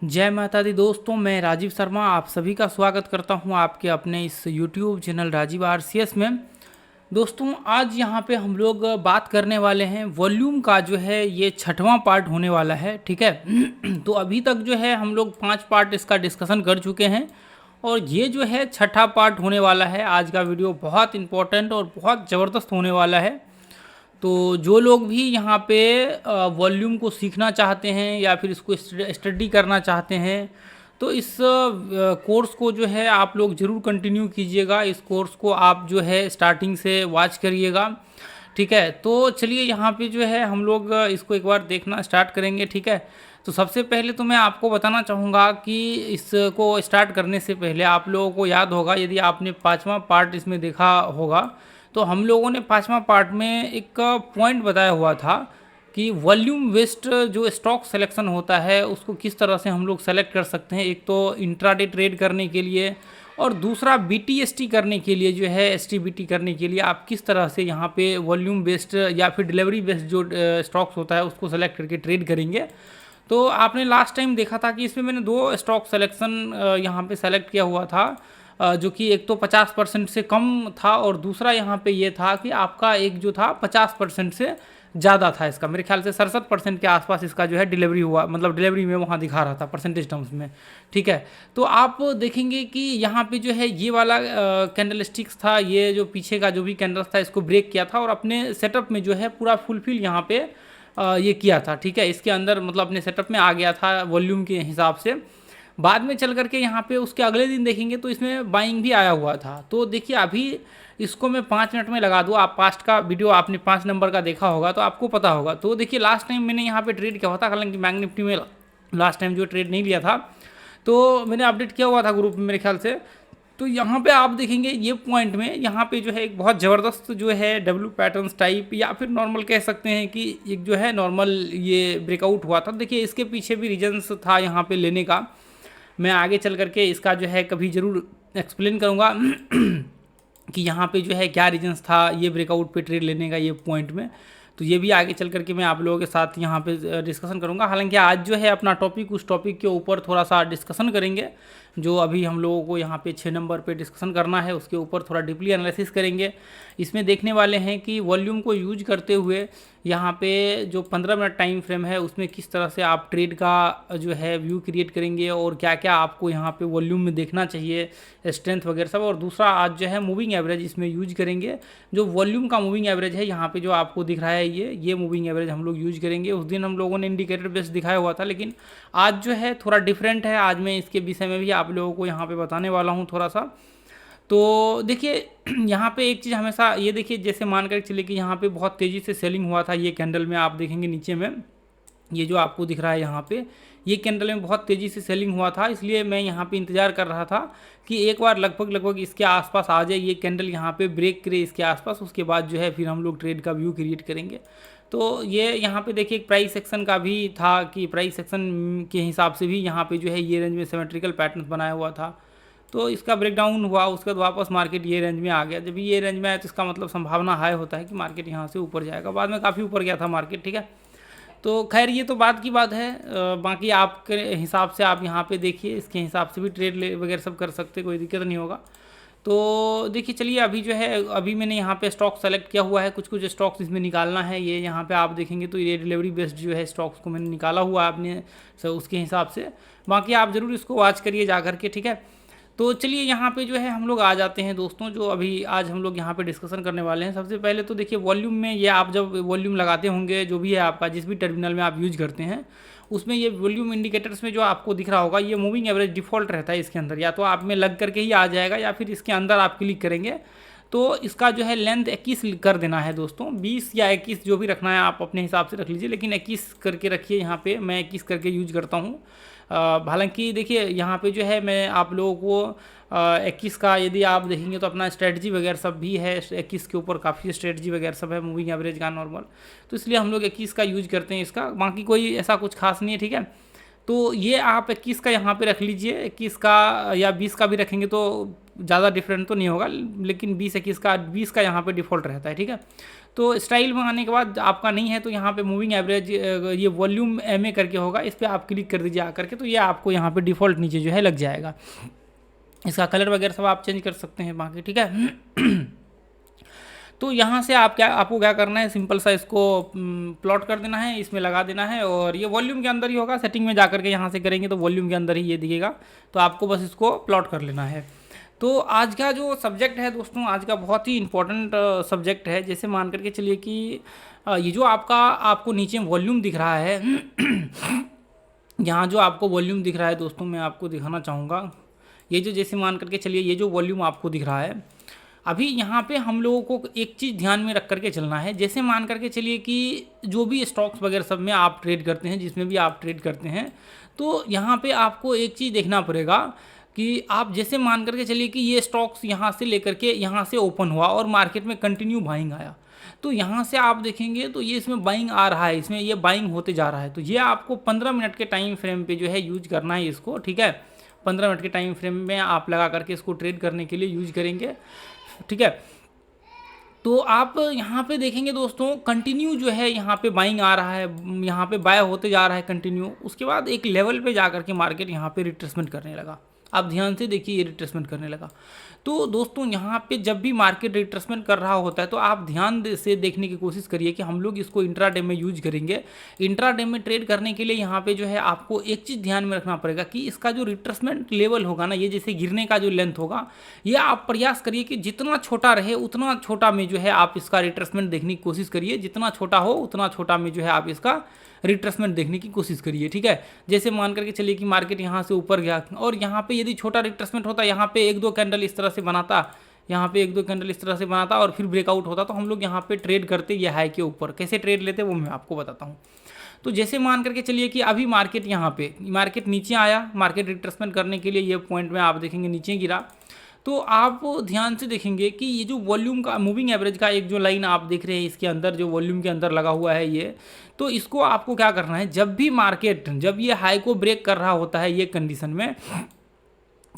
जय माता दी दोस्तों, मैं राजीव शर्मा आप सभी का स्वागत करता हूं आपके अपने इस YouTube चैनल राजीव आरसीएस में। दोस्तों, आज यहां पे हम लोग बात करने वाले हैं वॉल्यूम का। जो है ये छठवां पार्ट होने वाला है, ठीक है। तो अभी तक जो है हम लोग 5 पार्ट इसका डिस्कशन कर चुके हैं और ये जो है छठा पार्ट होने वाला है। आज का वीडियो बहुत इंपॉर्टेंट और बहुत ज़बरदस्त होने वाला है। तो जो लोग भी यहाँ पे वॉल्यूम को सीखना चाहते हैं या फिर इसको स्टडी करना चाहते हैं, तो इस कोर्स को जो है आप लोग ज़रूर कंटिन्यू कीजिएगा। इस कोर्स को आप जो है स्टार्टिंग से वॉच करिएगा, ठीक है। तो चलिए यहाँ पे जो है हम लोग इसको एक बार देखना स्टार्ट करेंगे, ठीक है। तो सबसे पहले तो मैं आपको बताना चाहूँगा कि इसको स्टार्ट करने से पहले आप लोगों को याद होगा, यदि आपने 5वां पार्ट इसमें देखा होगा, तो हम लोगों ने 5वां पार्ट में एक पॉइंट बताया हुआ था कि वॉल्यूम वेस्ट जो स्टॉक सिलेक्शन होता है उसको किस तरह से हम लोग सेलेक्ट कर सकते हैं। एक तो इंट्राडे ट्रेड करने के लिए और दूसरा बीटीएसटी करने के लिए, जो है एसटीबीटी करने के लिए आप किस तरह से यहाँ पे वॉल्यूम बेस्ड या फिर डिलीवरी बेस्ड जो स्टॉक्स होता है उसको सेलेक्ट करके ट्रेड करेंगे। तो आपने लास्ट टाइम देखा था कि इसमें मैंने 2 स्टॉक सिलेक्शन यहाँ पे सेलेक्ट किया हुआ था, जो कि एक तो 50% से कम था और दूसरा यहाँ पे ये था कि आपका एक जो था 50% से ज़्यादा था। इसका मेरे ख्याल से 67% के आसपास इसका जो है डिलीवरी हुआ, मतलब डिलीवरी में वहाँ दिखा रहा था परसेंटेज टर्म्स में, ठीक है। तो आप देखेंगे कि यहाँ पे जो है ये वाला कैंडल स्टिक्स था, ये जो पीछे का जो भी कैंडल्स था इसको ब्रेक किया था और अपने सेटअप में जो है पूरा फुलफिल यहाँ पे ये किया था, ठीक है। इसके अंदर मतलब अपने सेटअप में आ गया था वॉल्यूम के हिसाब से। बाद में चल करके यहाँ पे उसके अगले दिन देखेंगे तो इसमें बाइंग भी आया हुआ था। तो देखिए अभी इसको मैं 5 मिनट में लगा दूँ। आप पास्ट का वीडियो आपने 5 नंबर का देखा होगा तो आपको पता होगा। तो देखिए लास्ट टाइम मैंने यहाँ पे ट्रेड किया हुआ था, हालांकि बैंक निफ्टी में लास्ट टाइम जो ट्रेड नहीं लिया था, तो मैंने अपडेट किया हुआ था ग्रुप में मेरे ख्याल से। तो यहाँ पे आप देखेंगे ये पॉइंट में यहाँ पे जो है एक बहुत ज़बरदस्त जो है डब्ल्यू पैटर्न्स टाइप या फिर नॉर्मल कह सकते हैं कि एक जो है नॉर्मल ये ब्रेकआउट हुआ था। देखिए इसके पीछे भी रीजन्स था यहाँ पे लेने का। मैं आगे चल करके इसका जो है कभी ज़रूर एक्सप्लेन करूँगा कि यहाँ पे जो है क्या रीजन्स था ये ब्रेकआउट पे ट्रेड लेने का ये पॉइंट में। तो ये भी आगे चल करके मैं आप लोगों के साथ यहाँ पे डिस्कशन करूँगा। हालांकि आज जो है अपना टॉपिक उस टॉपिक के ऊपर थोड़ा सा डिस्कशन करेंगे जो अभी हम लोगों को यहाँ पे 6 नंबर पे डिस्कशन करना है, उसके ऊपर थोड़ा डीपली एनालिसिस करेंगे। इसमें देखने वाले हैं कि वॉल्यूम को यूज करते हुए यहाँ पे जो 15 मिनट टाइम फ्रेम है उसमें किस तरह से आप ट्रेड का जो है व्यू क्रिएट करेंगे और क्या क्या आपको यहाँ पे वॉल्यूम में देखना चाहिए, स्ट्रेंथ वगैरह सब। और दूसरा आज जो है मूविंग एवरेज इसमें यूज करेंगे। जो वॉल्यूम का मूविंग एवरेज है यहाँ पे जो आपको दिख रहा है ये मूविंग एवरेज हम लोग यूज करेंगे। उस दिन हम लोगों ने इंडिकेटर बेस्ड दिखाया हुआ था, लेकिन आज जो है थोड़ा डिफरेंट है। आज मैं इसके विषय में भी आप लोगों को यहाँ पे बताने वाला हूँ थोड़ा सा। तो देखिए यहाँ पे एक चीज़ हमेशा ये देखिए, जैसे मान कर चलिए कि यहाँ पे बहुत तेज़ी से सेलिंग हुआ था। ये कैंडल में आप देखेंगे नीचे में ये जो आपको दिख रहा है यहाँ पे, ये कैंडल में बहुत तेज़ी से सेलिंग हुआ था। इसलिए मैं यहाँ पे इंतज़ार कर रहा था कि एक बार लगभग इसके आसपास आ जाए, ये कैंडल यहाँ पे ब्रेक करे इसके आसपास, उसके बाद जो है फिर हम लोग ट्रेड का व्यू क्रिएट करेंगे। तो ये यहाँ पे देखिए एक प्राइस सेक्शन का भी था कि प्राइस सेक्शन के हिसाब से भी यहाँ पे जो है ये रेंज में सिमेट्रिकल पैटर्न बनाया हुआ था। तो इसका ब्रेकडाउन हुआ, उसके बाद वापस मार्केट ये रेंज में आ गया। जब ये रेंज में आया तो इसका मतलब संभावना हाई होता है कि मार्केट यहाँ से ऊपर जाएगा। बाद में काफ़ी ऊपर गया था मार्केट, ठीक है। तो खैर ये तो बात की बात है। बाकी आपके हिसाब से आप यहाँ पे देखिए, इसके हिसाब से भी ट्रेड वगैरह सब कर सकते, कोई दिक्कत नहीं होगा। तो देखिए चलिए अभी जो है अभी मैंने यहाँ पे स्टॉक सेलेक्ट किया हुआ है, कुछ स्टॉक्स इसमें निकालना है। ये यहाँ पे आप देखेंगे तो ये डिलीवरी बेस्ड जो है स्टॉक्स को मैंने निकाला हुआ है अपने उसके हिसाब से। बाकी आप ज़रूर इसको वॉच करिए जा करके, ठीक है। तो चलिए यहाँ पे जो है हम लोग आ जाते हैं दोस्तों, जो अभी आज हम लोग यहाँ पे डिस्कशन करने वाले हैं। सबसे पहले तो देखिए वॉल्यूम में ये आप जब वॉल्यूम लगाते होंगे, जो भी है आपका जिस भी टर्मिनल में आप यूज करते हैं, उसमें ये वॉल्यूम इंडिकेटर्स में जो आपको दिख रहा होगा ये मूविंग एवरेज डिफ़ॉल्ट रहता है इसके अंदर। या तो आप में लग करके ही आ जाएगा या फिर इसके अंदर आप क्लिक करेंगे तो इसका जो है लेंथ 21 कर देना है दोस्तों। 20 या 21 जो भी रखना है आप अपने हिसाब से रख लीजिए, लेकिन 21 करके रखिए। यहाँ पे मैं 21 करके यूज करता हूँ। हालांकि देखिए यहाँ पे जो है मैं आप लोगों को 21 का यदि आप देखेंगे तो अपना स्ट्रेटजी वगैरह सब भी है। 21 के ऊपर काफ़ी स्ट्रेटजी वगैरह सब है, मूविंग एवरेज का नॉर्मल। तो इसलिए हम लोग 21 का यूज करते हैं इसका। बाकी कोई ऐसा कुछ खास नहीं है, ठीक है। तो ये आप 21 का यहाँ पे रख लीजिए, 21 का या 20 का भी रखेंगे तो ज़्यादा डिफरेंट तो नहीं होगा, लेकिन 20 का यहाँ पे डिफ़ॉल्ट रहता है, ठीक है। तो स्टाइल में आने के बाद आपका नहीं है तो यहाँ पे मूविंग एवरेज ये वॉल्यूम MA करके होगा, इस पर आप क्लिक कर दीजिए आकर के, तो ये आपको यहाँ पे डिफ़ॉल्ट नीचे जो है लग जाएगा। इसका कलर वगैरह सब आप चेंज कर सकते हैं बाकी, ठीक है। तो यहाँ से आपको क्या करना है, सिंपल सा इसको प्लॉट कर देना है, इसमें लगा देना है, और ये वॉल्यूम के अंदर ही होगा। सेटिंग में जाकर के यहाँ से करेंगे तो वॉल्यूम के अंदर ही ये दिखेगा, तो आपको बस इसको प्लॉट कर लेना है। तो आज का जो सब्जेक्ट है दोस्तों, आज का बहुत ही इंपॉर्टेंट सब्जेक्ट है। जैसे मान करके चलिए कि ये जो आपको नीचे वॉल्यूम दिख रहा है यहाँ जो आपको वॉल्यूम दिख रहा है दोस्तों, मैं आपको दिखाना चाहूँगा। ये जो जैसे मान करके चलिए ये जो वॉल्यूम आपको दिख रहा है, अभी यहाँ पे हम लोगों को एक चीज़ ध्यान में रख करके चलना है। जैसे मान करके चलिए कि जो भी स्टॉक्स वगैरह सब में आप ट्रेड करते हैं, जिसमें भी आप ट्रेड करते हैं, तो यहाँ पे आपको एक चीज़ देखना पड़ेगा कि आप जैसे मान करके चलिए कि ये स्टॉक्स यहाँ से लेकर के यहाँ से ओपन हुआ और मार्केट में कंटिन्यू बाइंग आया, तो यहाँ से आप देखेंगे तो ये इसमें बाइंग आ रहा है, इसमें ये बाइंग होते जा रहा है। तो ये आपको 15 मिनट के टाइम फ्रेम पे जो है यूज करना है इसको, ठीक है। 15 मिनट के टाइम फ्रेम में आप लगा करके इसको ट्रेड करने के लिए यूज करेंगे, ठीक है। तो आप यहाँ पे देखेंगे दोस्तों, कंटिन्यू जो है यहाँ पे बाइंग आ रहा है, यहाँ पे बाय होते जा रहा है कंटिन्यू। उसके बाद एक लेवल पे जा करके मार्केट यहाँ पे रिट्रेसमेंट करने लगा। आप ध्यान से देखिए, ये रिट्रेसमेंट करने लगा। तो दोस्तों यहाँ पे जब भी मार्केट रिट्रेसमेंट कर रहा होता है तो आप ध्यान से देखने की कोशिश करिए कि हम लोग इसको इंट्राडे में यूज करेंगे। इंट्राडे में ट्रेड करने के लिए यहाँ पे जो है आपको एक चीज़ ध्यान में रखना पड़ेगा कि इसका जो रिट्रेसमेंट लेवल होगा ना, ये जैसे गिरने का जो लेंथ होगा, ये आप प्रयास करिए कि जितना छोटा रहे उतना छोटा में जो है आप इसका रिट्रेसमेंट देखने की कोशिश करिए। जितना छोटा हो उतना छोटा में जो है आप इसका रिट्रेसमेंट देखने की कोशिश करिए, ठीक है। जैसे मान करके चलिए कि मार्केट यहाँ से ऊपर गया और यहाँ पे यदि छोटा रिट्रेसमेंट होता, यहाँ पे 1-2 कैंडल इस तरह से बनाता, यहाँ पे 1-2 कैंडल इस तरह से बनाता और फिर ब्रेकआउट होता, तो हम लोग यहाँ पे ट्रेड करते ये हाई के ऊपर। कैसे ट्रेड लेते वो मैं आपको बताता हूँ। तो जैसे मान करके चलिए कि अभी मार्केट यहाँ पे मार्केट नीचे आया, मार्केट रिट्रेसमेंट करने के लिए ये पॉइंट में आप देखेंगे नीचे गिरा, तो आप ध्यान से देखेंगे कि ये जो वॉल्यूम का मूविंग एवरेज का एक जो लाइन आप देख रहे हैं, इसके अंदर जो वॉल्यूम के अंदर लगा हुआ है ये, तो इसको आपको क्या करना है, जब भी मार्केट जब ये हाई को ब्रेक कर रहा होता है ये कंडीशन में,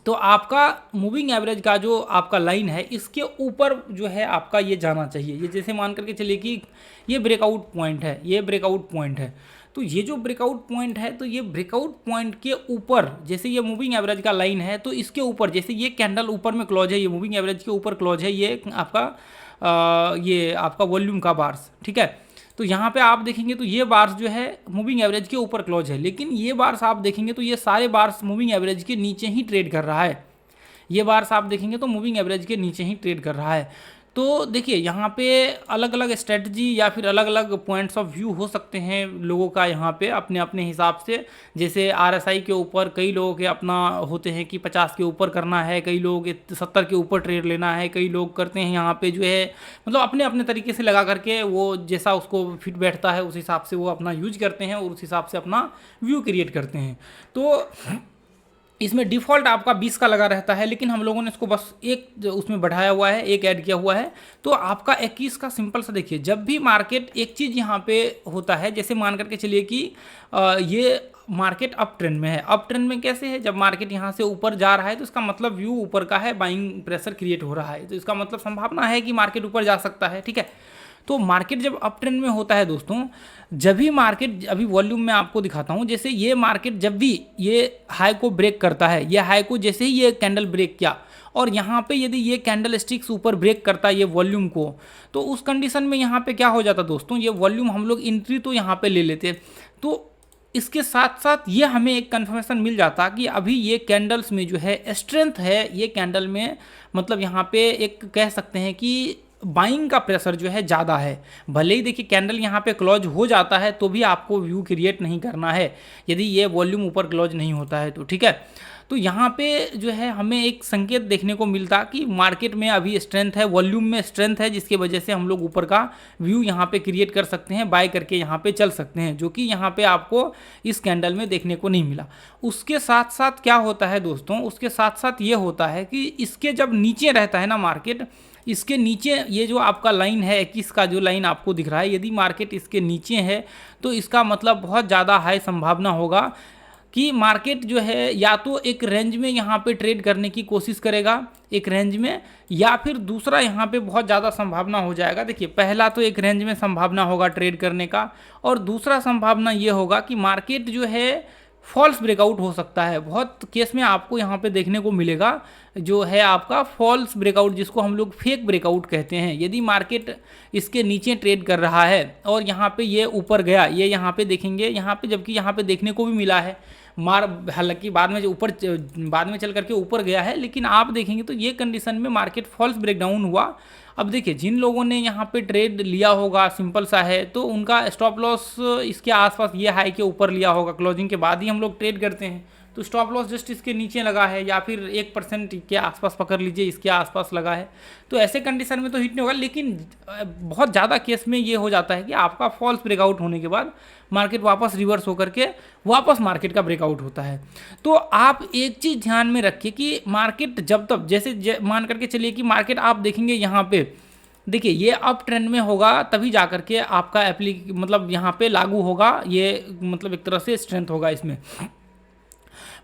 तो आपका मूविंग एवरेज का जो आपका लाइन है इसके ऊपर जो है आपका ये जाना चाहिए। ये जैसे मान करके चलिए कि ये ब्रेकआउट पॉइंट है, ये ब्रेकआउट पॉइंट है, तो ये जो ब्रेकआउट पॉइंट है, तो ये ब्रेकआउट पॉइंट के ऊपर जैसे ये मूविंग एवरेज का लाइन है, तो इसके ऊपर जैसे ये कैंडल ऊपर में क्लोज है, ये मूविंग एवरेज के ऊपर क्लोज है, ये आपका वॉल्यूम का बार्स, ठीक है। तो यहाँ पे आप देखेंगे तो ये बार्स जो है मूविंग एवरेज के ऊपर क्लोज है, लेकिन ये बार्स आप देखेंगे तो ये सारे बार्स मूविंग एवरेज के नीचे ही ट्रेड कर रहा है। ये बार्स आप देखेंगे तो मूविंग एवरेज के नीचे ही ट्रेड कर रहा है। तो देखिए यहाँ पे अलग अलग स्ट्रेटजी या फिर अलग अलग पॉइंट्स ऑफ व्यू हो सकते हैं लोगों का, यहाँ पे अपने अपने हिसाब से। जैसे RSI के ऊपर कई लोगों के अपना होते हैं कि 50 के ऊपर करना है, कई लोग 70 के ऊपर ट्रेड लेना है, कई लोग करते हैं यहाँ पे जो है मतलब अपने अपने तरीके से लगा करके वो जैसा उसको फिट बैठता है उस हिसाब से वो अपना यूज करते हैं और उस हिसाब से अपना व्यू क्रिएट करते हैं। तो इसमें डिफ़ॉल्ट आपका 20 का लगा रहता है, लेकिन हम लोगों ने इसको बस एक उसमें बढ़ाया हुआ है, एक ऐड किया हुआ है, तो आपका 21 का सिंपल सा देखिए। जब भी मार्केट एक चीज़ यहाँ पे होता है, जैसे मान करके चलिए कि ये मार्केट अप ट्रेंड में है। अप ट्रेंड में कैसे है, जब मार्केट यहाँ से ऊपर जा रहा है तो इसका मतलब व्यू ऊपर का है, बाइंग प्रेशर क्रिएट हो रहा है, तो इसका मतलब संभावना है कि मार्केट ऊपर जा सकता है, ठीक है। तो मार्केट जब अप ट्रेंड में होता है दोस्तों, जब भी मार्केट अभी वॉल्यूम में आपको दिखाता हूँ, जैसे ये मार्केट जब भी ये हाई को ब्रेक करता है, ये हाई को जैसे ही ये कैंडल ब्रेक किया और यहाँ पे यदि ये कैंडल स्टिक्स ऊपर ब्रेक करता है ये वॉल्यूम को, तो उस कंडीशन में यहाँ पे क्या हो जाता दोस्तों, ये वॉल्यूम हम लोग एंट्री तो यहाँ पे ले लेते। तो इसके साथ साथ ये हमें एक कन्फर्मेशन मिल जाता कि अभी ये कैंडल्स में जो है स्ट्रेंथ है, ये कैंडल में मतलब यहाँ पे एक कह सकते हैं कि बाइंग का प्रेशर जो है ज़्यादा है। भले ही देखिए कैंडल यहाँ पे क्लोज हो जाता है तो भी आपको व्यू क्रिएट नहीं करना है यदि ये वॉल्यूम ऊपर क्लोज नहीं होता है तो, ठीक है। तो यहाँ पे जो है हमें एक संकेत देखने को मिलता कि मार्केट में अभी स्ट्रेंथ है, वॉल्यूम में स्ट्रेंथ है, जिसकी वजह से हम लोग ऊपर का व्यू यहाँ पे क्रिएट कर सकते हैं, बाय करके यहाँ पे चल सकते हैं, जो कि यहाँ पे आपको इस कैंडल में देखने को नहीं मिला। उसके साथ साथ क्या होता है दोस्तों, उसके साथ साथ ये होता है कि इसके जब नीचे रहता है ना मार्केट, इसके नीचे ये जो आपका लाइन है 21 का जो लाइन आपको दिख रहा है, यदि मार्केट इसके नीचे है तो इसका मतलब बहुत ज़्यादा हाई संभावना होगा कि मार्केट जो है या तो एक रेंज में यहाँ पे ट्रेड करने की कोशिश करेगा एक रेंज में, या फिर दूसरा यहाँ पे बहुत ज़्यादा संभावना हो जाएगा। देखिए पहला तो एक रेंज में संभावना होगा ट्रेड करने का, और दूसरा संभावना ये होगा कि मार्केट जो है फॉल्स ब्रेकआउट हो सकता है। बहुत केस में आपको यहाँ पे देखने को मिलेगा जो है आपका फॉल्स ब्रेकआउट, जिसको हम लोग फेक ब्रेकआउट कहते हैं। यदि मार्केट इसके नीचे ट्रेड कर रहा है और यहाँ पे ये ऊपर गया, ये यहाँ पे देखेंगे यहाँ पे, जबकि यहाँ पे देखने को भी मिला है हालांकि बाद में जो ऊपर बाद में चल करके ऊपर गया है, लेकिन आप देखेंगे तो ये कंडीशन में मार्केट फॉल्स ब्रेकडाउन हुआ। अब देखिए जिन लोगों ने यहाँ पे ट्रेड लिया होगा, सिंपल सा है, तो उनका स्टॉप लॉस इसके आसपास ये हाई के ऊपर लिया होगा। क्लोजिंग के बाद ही हम लोग ट्रेड करते हैं, तो स्टॉप लॉस जस्ट इसके नीचे लगा है, या फिर 1% के आसपास पकड़ लीजिए, इसके आसपास लगा है, तो ऐसे कंडीशन में तो हिट नहीं होगा। लेकिन बहुत ज़्यादा केस में ये हो जाता है कि आपका फॉल्स ब्रेकआउट होने के बाद मार्केट वापस रिवर्स होकर के वापस मार्केट का ब्रेकआउट होता है। तो आप एक चीज़ ध्यान में रखिए कि मार्केट जब तक जैसे मान करके चलिए कि मार्केट आप देखेंगे यहाँ पे, देखिए ये अप ट्रेंड में होगा तभी जा करके आपका मतलब यहाँ पे लागू होगा, ये मतलब एक तरह से स्ट्रेंथ होगा इसमें।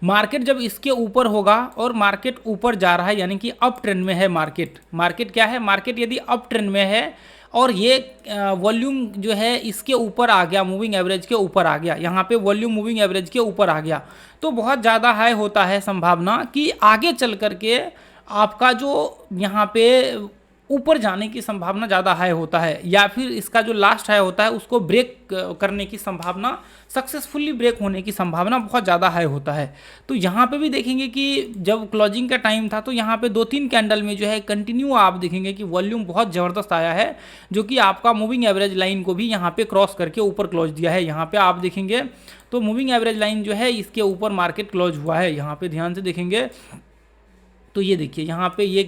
मार्केट जब इसके ऊपर होगा और मार्केट ऊपर जा रहा है, यानी कि अप ट्रेंड में है मार्केट क्या है, मार्केट यदि अप ट्रेंड में है और ये वॉल्यूम जो है इसके ऊपर आ गया, मूविंग एवरेज के ऊपर आ गया, यहाँ पे वॉल्यूम मूविंग एवरेज के ऊपर आ गया, तो बहुत ज़्यादा हाई होता है संभावना कि आगे चल करके आपका जो यहाँ पे ऊपर जाने की संभावना ज़्यादा हाई होता है, या फिर इसका जो लास्ट हाई होता है उसको ब्रेक करने की संभावना, सक्सेसफुली ब्रेक होने की संभावना बहुत ज़्यादा हाई होता है। तो यहाँ पे भी देखेंगे कि जब क्लोजिंग का टाइम था तो यहाँ पे 2-3 कैंडल में जो है कंटिन्यू आप देखेंगे कि वॉल्यूम बहुत ज़बरदस्त आया है, जो कि आपका मूविंग एवरेज लाइन को भी यहाँ पे क्रॉस करके ऊपर क्लोज दिया है। यहाँ पे आप देखेंगे तो मूविंग एवरेज लाइन जो है इसके ऊपर मार्केट क्लोज हुआ है। यहाँ पे ध्यान से देखेंगे तो ये देखिए यहाँ पे ये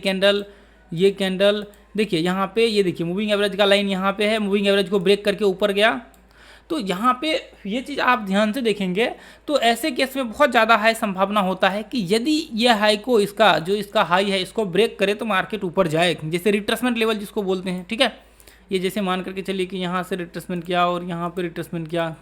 कैंडल देखिए यहाँ पे, ये देखिए मूविंग एवरेज का लाइन यहाँ पे है, मूविंग एवरेज को ब्रेक करके ऊपर गया। तो यहाँ पे ये चीज़ आप ध्यान से देखेंगे तो ऐसे केस में बहुत ज़्यादा हाई संभावना होता है कि यदि ये हाई को इसका हाई है इसको ब्रेक करे तो मार्केट ऊपर जाए, जैसे रिट्रेसमेंट लेवल जिसको बोलते हैं। ठीक है, ये जैसे मान करके चलिए कि यहाँ से रिट्रेसमेंट किया और यहाँ पर रिट्रेसमेंट किया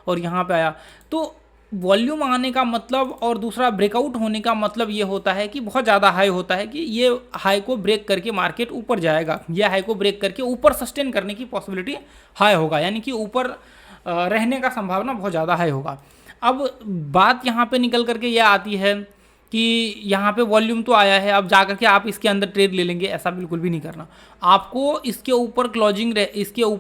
और यहाँ पर आया, तो वॉल्यूम आने का मतलब और दूसरा ब्रेकआउट होने का मतलब ये होता है कि बहुत ज़्यादा हाई होता है कि ये हाई को ब्रेक करके मार्केट ऊपर जाएगा, ये हाई को ब्रेक करके ऊपर सस्टेन करने की पॉसिबिलिटी हाई होगा, यानी कि ऊपर रहने का संभावना बहुत ज़्यादा हाई होगा। अब बात यहाँ पे निकल करके ये आती है कि यहाँ पे वॉल्यूम तो आया है, अब जा करके आप इसके अंदर ट्रेड ले लेंगे, ऐसा बिल्कुल भी नहीं करना। आपको इसके ऊपर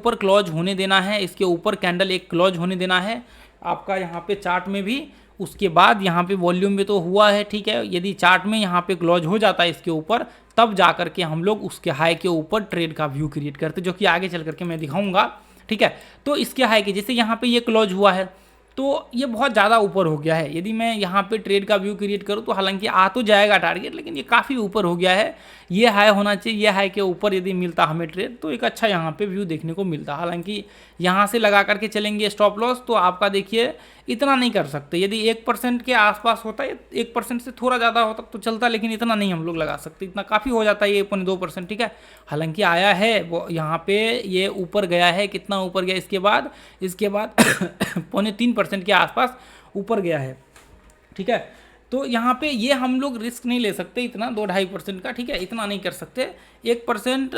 क्लोज होने देना है, इसके ऊपर कैंडल एक क्लोज होने देना है आपका यहाँ पे चार्ट में भी। उसके बाद यहाँ पे वॉल्यूम में तो हुआ है, ठीक है, यदि चार्ट में यहाँ पे क्लोज हो जाता है इसके ऊपर, तब जा करके हम लोग उसके हाई के ऊपर ट्रेड का व्यू क्रिएट करते, जो कि आगे चल करके मैं दिखाऊंगा। ठीक है, तो इसके हाई के जैसे यहाँ पे ये क्लोज हुआ है तो ये बहुत ज़्यादा ऊपर हो गया है। यदि मैं यहाँ पे ट्रेड का व्यू क्रिएट करूँ तो हालांकि आ तो जाएगा टारगेट, लेकिन ये काफ़ी ऊपर हो गया है, ये हाई होना चाहिए, ये हाई के ऊपर यदि मिलता हमें ट्रेड तो एक अच्छा यहाँ पे व्यू देखने को मिलता। हालांकि यहाँ से लगा करके चलेंगे स्टॉप लॉस तो आपका देखिए इतना नहीं कर सकते, यदि 1% के आसपास होता है, 1% से थोड़ा ज़्यादा होता तो चलता, लेकिन इतना नहीं हम लोग लगा सकते, इतना काफ़ी हो जाता है ये 1.2%। ठीक है, हालांकि आया है वो यहाँ पे, ये ऊपर गया है, कितना ऊपर गया, इसके बाद 0.3% के आसपास ऊपर गया है। ठीक है, तो यहाँ पे ये हम लोग रिस्क नहीं ले सकते इतना, 2-2.5% का। ठीक है, इतना नहीं कर सकते, 1%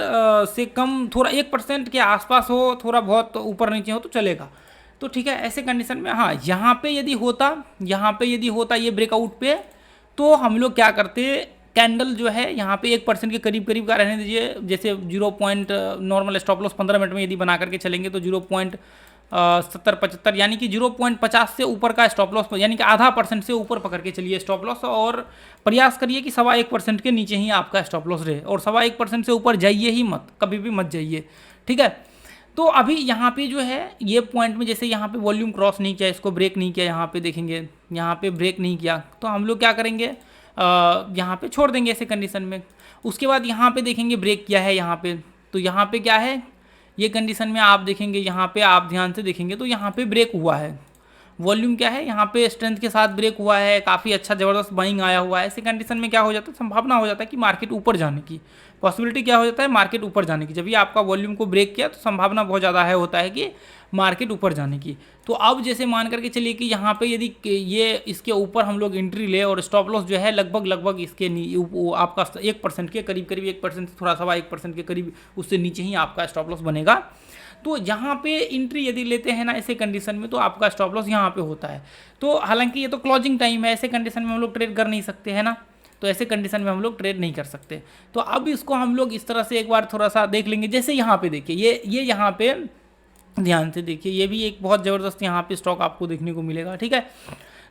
से कम, थोड़ा 1% के आसपास हो, थोड़ा बहुत ऊपर नीचे हो तो चलेगा। तो ठीक है, ऐसे कंडीशन में हाँ यहाँ पे यदि होता ये ब्रेकआउट पे, तो हम लोग क्या करते, कैंडल जो है यहाँ पे 1% के करीब करीब का रहने दीजिए। जैसे 0. नॉर्मल स्टॉप लॉस 15 मिनट में यदि बना करके चलेंगे तो 0.70-75 यानी कि 0.50 से ऊपर का स्टॉप लॉस, यानी कि %0.5 से ऊपर पकड़ के चलिए स्टॉप लॉस, और प्रयास करिए कि 1% के नीचे ही आपका स्टॉप लॉस रहे, और 1% से ऊपर जाइए ही मत, कभी भी मत जाइए। ठीक है, तो अभी यहाँ पे जो है ये पॉइंट में जैसे यहाँ पे वॉल्यूम क्रॉस नहीं किया, इसको ब्रेक नहीं किया, यहाँ पे देखेंगे यहाँ पे ब्रेक नहीं किया, तो हम लोग क्या करेंगे, यहाँ पे छोड़ देंगे ऐसे कंडीशन में। उसके बाद यहाँ पे देखेंगे ब्रेक किया है यहाँ पे, तो यहाँ पे क्या है, ये कंडीशन में आप देखेंगे, यहाँ पे आप ध्यान से देखेंगे तो यहाँ पे ब्रेक हुआ है, वॉल्यूम क्या है, यहाँ पे स्ट्रेंथ के साथ ब्रेक हुआ है, काफ़ी अच्छा ज़बरदस्त बाइंग आया हुआ है। ऐसे कंडीशन में क्या हो जाता है, संभावना हो जाता है कि मार्केट ऊपर जाने की, पॉसिबिलिटी क्या हो जाता है, मार्केट ऊपर जाने की। जब भी आपका वॉल्यूम को ब्रेक किया तो संभावना बहुत ज़्यादा है होता है कि मार्केट ऊपर जाने की। तो अब जैसे मान करके चलिए कि यहाँ पे यदि ये इसके ऊपर हम लोग एंट्री ले और स्टॉप लॉस जो है लगभग इसके आपका 1% के करीब 1% से थोड़ा सवा 1% के करीब उससे नीचे ही आपका स्टॉप लॉस बनेगा। तो यहाँ पे एंट्री यदि लेते हैं ना ऐसे कंडीशन में, तो आपका स्टॉप लॉस यहाँ पे होता है। तो हालांकि ये तो क्लोजिंग टाइम है, ऐसे कंडीशन में हम लोग ट्रेड कर नहीं सकते हैं ना, तो ऐसे कंडीशन में हम लोग ट्रेड नहीं कर सकते। तो अब इसको हम लोग इस तरह से एक बार थोड़ा सा देख लेंगे। जैसे यहाँ पे देखिए, ये यहाँ पे ध्यान से देखिए, ये भी एक बहुत ज़बरदस्त यहाँ पे स्टॉक आपको देखने को मिलेगा, ठीक है।